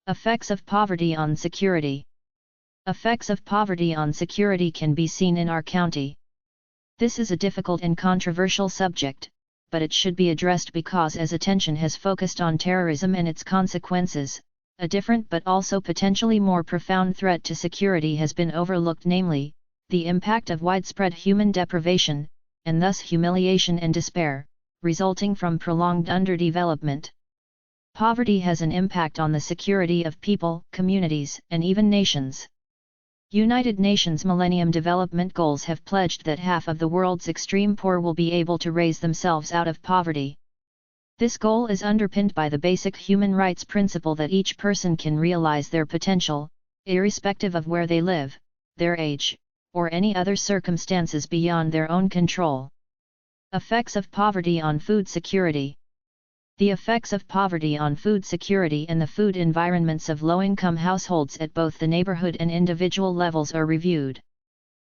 Effects of poverty on security. Effects of poverty on security can be seen in our county. This is a difficult and controversial subject, but it should be addressed because as attention has focused on terrorism and its consequences, a different but also potentially more profound threat to security has been overlooked, namely, the impact of widespread human deprivation, and thus humiliation and despair, resulting from prolonged underdevelopment. Poverty has an impact on the security of people, communities, and even nations. United Nations Millennium Development Goals have pledged that half of the world's extreme poor will be able to raise themselves out of poverty. This goal is underpinned by the basic human rights principle that each person can realize their potential, irrespective of where they live, their age, or any other circumstances beyond their own control. Effects of poverty on food security. The effects of poverty on food security and the food environments of low-income households at both the neighborhood and individual levels are reviewed.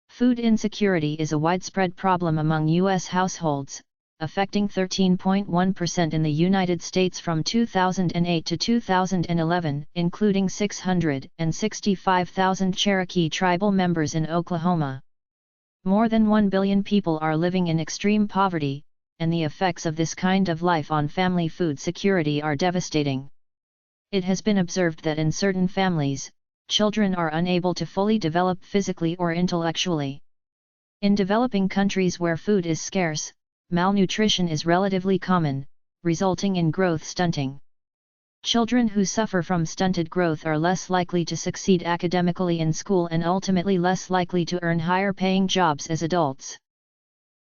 Food insecurity is a widespread problem among U.S. households, affecting 13.1% in the United States from 2008 to 2011, including 665,000 Cherokee tribal members in Oklahoma. More than 1 billion people are living in extreme poverty, and the effects of this kind of life on family food security are devastating. It has been observed that in certain families, children are unable to fully develop physically or intellectually. In developing countries where food is scarce, malnutrition is relatively common, resulting in growth stunting. Children who suffer from stunted growth are less likely to succeed academically in school and ultimately less likely to earn higher-paying jobs as adults.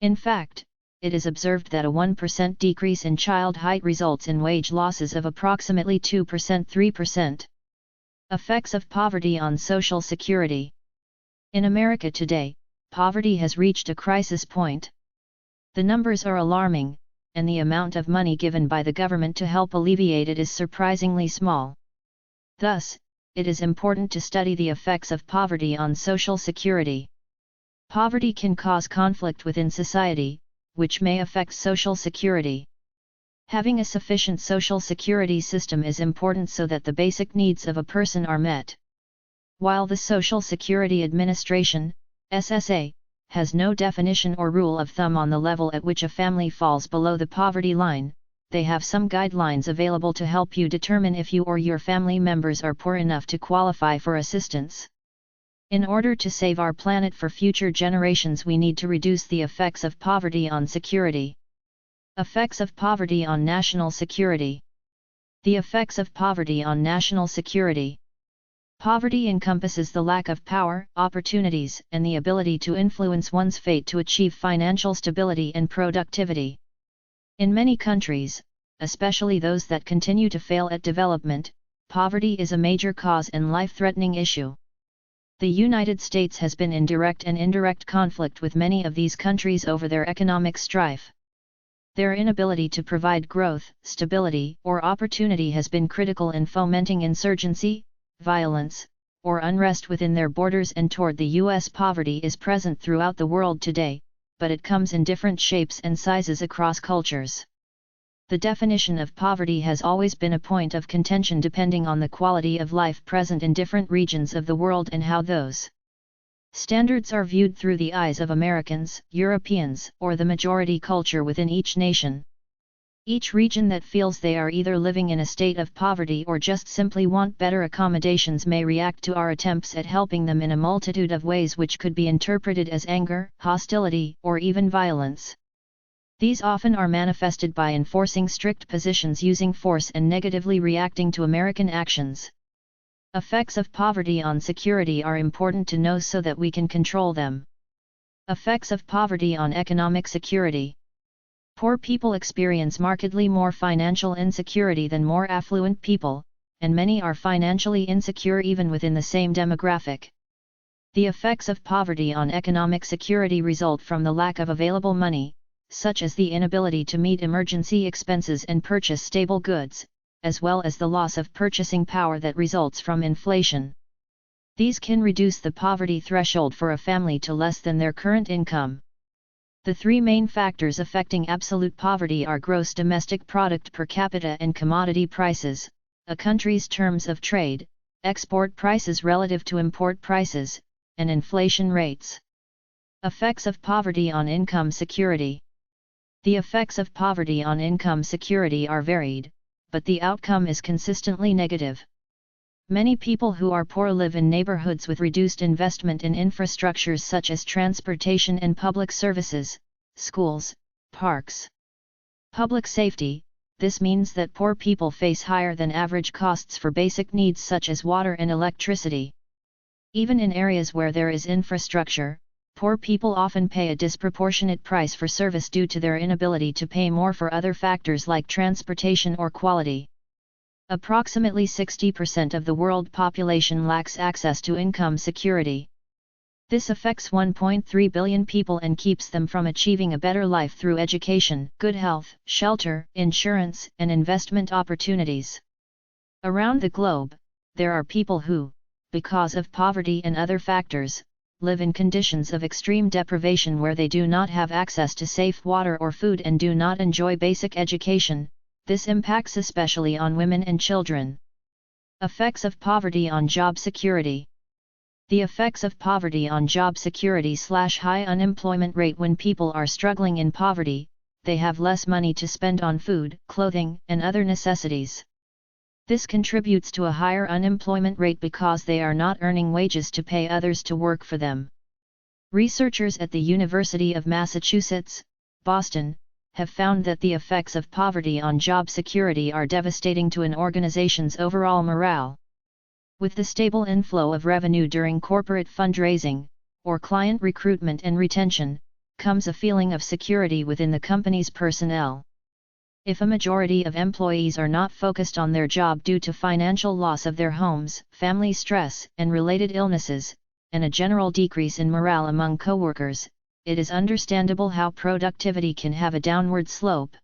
In fact, it is observed that a 1% decrease in child height results in wage losses of approximately 2–3%. Effects of poverty on Social Security. In America today, poverty has reached a crisis point. The numbers are alarming, and the amount of money given by the government to help alleviate it is surprisingly small. Thus, it is important to study the effects of poverty on Social Security. Poverty can cause conflict within society, which may affect Social Security. Having a sufficient Social Security system is important so that the basic needs of a person are met. While the Social Security Administration, SSA, has no definition or rule of thumb on the level at which a family falls below the poverty line, they have some guidelines available to help you determine if you or your family members are poor enough to qualify for assistance. In order to save our planet for future generations, we need to reduce the effects of poverty on security. Effects of poverty on national security. The effects of poverty on national security. Poverty encompasses the lack of power, opportunities, and the ability to influence one's fate to achieve financial stability and productivity. In many countries, especially those that continue to fail at development, poverty is a major cause and life-threatening issue. The United States has been in direct and indirect conflict with many of these countries over their economic strife. Their inability to provide growth, stability, or opportunity has been critical in fomenting insurgency, violence, or unrest within their borders and toward the U.S. Poverty is present throughout the world today, but it comes in different shapes and sizes across cultures. The definition of poverty has always been a point of contention depending on the quality of life present in different regions of the world and how those standards are viewed through the eyes of Americans, Europeans, or the majority culture within each nation. Each region that feels they are either living in a state of poverty or just simply want better accommodations may react to our attempts at helping them in a multitude of ways which could be interpreted as anger, hostility, or even violence. These often are manifested by enforcing strict positions using force and negatively reacting to American actions. Effects of poverty on security are important to know so that we can control them. Effects of poverty on economic security. Poor people experience markedly more financial insecurity than more affluent people, and many are financially insecure even within the same demographic. The effects of poverty on economic security result from the lack of available money, such as the inability to meet emergency expenses and purchase stable goods, as well as the loss of purchasing power that results from inflation. These can reduce the poverty threshold for a family to less than their current income. The three main factors affecting absolute poverty are gross domestic product per capita and commodity prices, a country's terms of trade, export prices relative to import prices, and inflation rates. Effects of poverty on income security. The effects of poverty on income security are varied, but the outcome is consistently negative. Many people who are poor live in neighborhoods with reduced investment in infrastructures such as transportation and public services, schools, parks. Public safety. This means that poor people face higher than average costs for basic needs such as water and electricity. Even in areas where there is infrastructure, poor people often pay a disproportionate price for service due to their inability to pay more for other factors like transportation or quality. Approximately 60% of the world population lacks access to income security. This affects 1.3 billion people and keeps them from achieving a better life through education, good health, shelter, insurance, and investment opportunities. Around the globe, there are people who, because of poverty and other factors, live in conditions of extreme deprivation where they do not have access to safe water or food and do not enjoy basic education. This impacts especially on women and children. Effects of poverty on job security. The effects of poverty on job security/high unemployment rate. When people are struggling in poverty, they have less money to spend on food, clothing, and other necessities. This contributes to a higher unemployment rate because they are not earning wages to pay others to work for them. Researchers at the University of Massachusetts, Boston, have found that the effects of poverty on job security are devastating to an organization's overall morale. With the stable inflow of revenue during corporate fundraising, or client recruitment and retention, comes a feeling of security within the company's personnel. If a majority of employees are not focused on their job due to financial loss of their homes, family stress, and related illnesses, and a general decrease in morale among coworkers, it is understandable how productivity can have a downward slope.